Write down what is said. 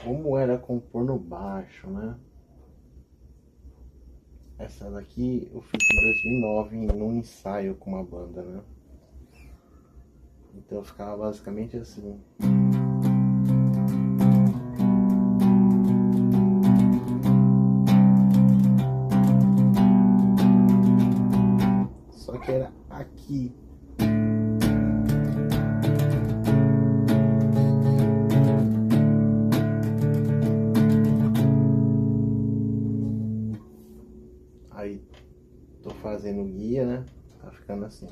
Como era compor no baixo, né? Essa daqui eu fiz em 2009 num ensaio com uma banda, né? Então ficava basicamente assim. Só que era aqui. Aí tô fazendo guia, né? Tá ficando assim.